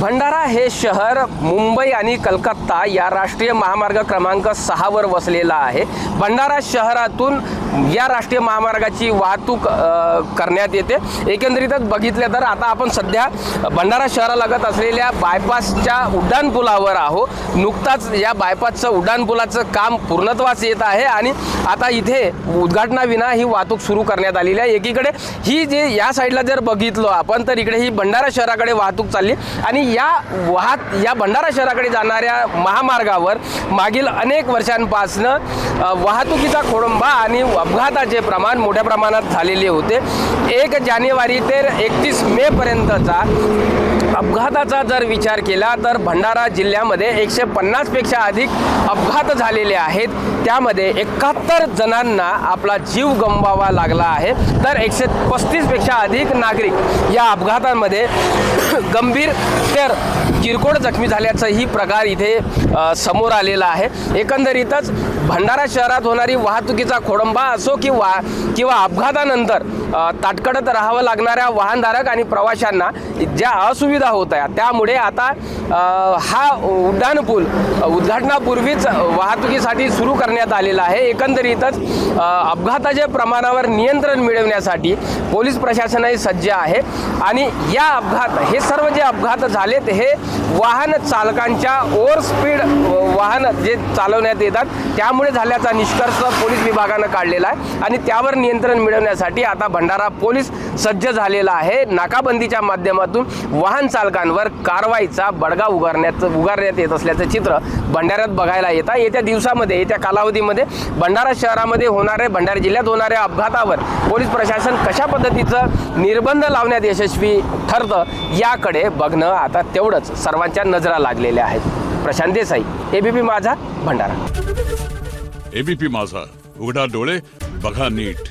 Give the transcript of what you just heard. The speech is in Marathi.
भंडारा हे शहर मुंबई आणि कलकत्ता या राष्ट्रीय महामार्ग क्रमांक 6 वर वसलेला आहे। भंडारा शहरातून या राष्ट्रीय महामार्गाची वाहतूक करण्यात येते। एकंदरीतच बघितलं तर आता आपण सध्या भंडारा शहरालगत असलेल्या बायपासच्या उड्डाणपुलावर आहोत। नुकताच या बायपासचं उड्डाणपुलाचं काम पूर्णत्वास येत आहे आणि आता इथे उद्घाटनाविना ही वाहतूक सुरू करण्यात आलेली आहे। एकीकडे ही जे या साईडला जर बघितलं आपण तर इकडे ही भंडारा शहराकडे वाहतूक चालली आणि या भंडारा शहराकडे जाणाऱ्या महामार्गावर मागील अनेक वर्षांपासून वाहतुकीचा खोळंबा आणि अपघाताचे प्रमाण मोठ्या प्रमाणात झालेले होते। 1 जानेवारी ते 31 मे पर्यंतचा अपघाताचा जर विचार केला तर भंडारा जिल्ह्यामध्ये 150 पेक्षा अधिक अपघात झालेले आहेत। त्यामध्ये 71 जणांना आपला जीव गमवावा लागला आहे तर 135 पेक्षा अधिक नागरिक या अपघातांमध्ये गंभीर तर किरकोळ जखमी झाल्याचा ही प्रकार इथे समोर आलेला आहे। एकंदरीतच भंडारा शहरात होणारी वाहतुकीचा खोळंबा असो किंवा अपघातानंतर ताटकळत राहावं लागणाऱ्या वाहनधारक आणि प्रवाशांना ज्या असुविधा होत आहेत त्यामुळे आता हा उड्डाणपूल उद्घाटनापूर्वीच वाहतुकीसाठी सुरू करण्यात आलेला आहे। एकंदरीतच अपघाताच्या प्रमाणावर नियंत्रण मिळवण्यासाठी पोलीस प्रशासनही सज्ज आहे आणि हे सर्व जे अपघात झालेत हे वाहन चालकांच्या ओव्हर स्पीड वाहन जे चालवण्यात येतात त्यामुळे झाल्याचा निष्कर्ष पोलीस विभागानं काढलेला आहे आणि त्यावर नियंत्रण मिळवण्यासाठी आता भंडारा पोलीस सज्ज झालेला आहे। नाकाबंदीच्या माध्यमातून वाहन चालकांवर कारवाईचा बडगा उगारण्यात येत असल्याचं चित्र भंडाऱ्यात बघायला येतं। येत्या दिवसामध्ये येत्या कालावधीमध्ये भंडारा शहरामध्ये भंडारा जिल्ह्यात होणाऱ्या अपघातावर पोलीस प्रशासन कशा पद्धतीचं निर्बंध लावण्यात यशस्वी ठरतं याकडे बघणं आता तेवढंच सर्वांच्या नजरा लागलेल्या आहेत। प्रशांत देसाई, एबीपी माझा, भंडारा। एबीपी माझा, उघडा डोळे बघा नीट।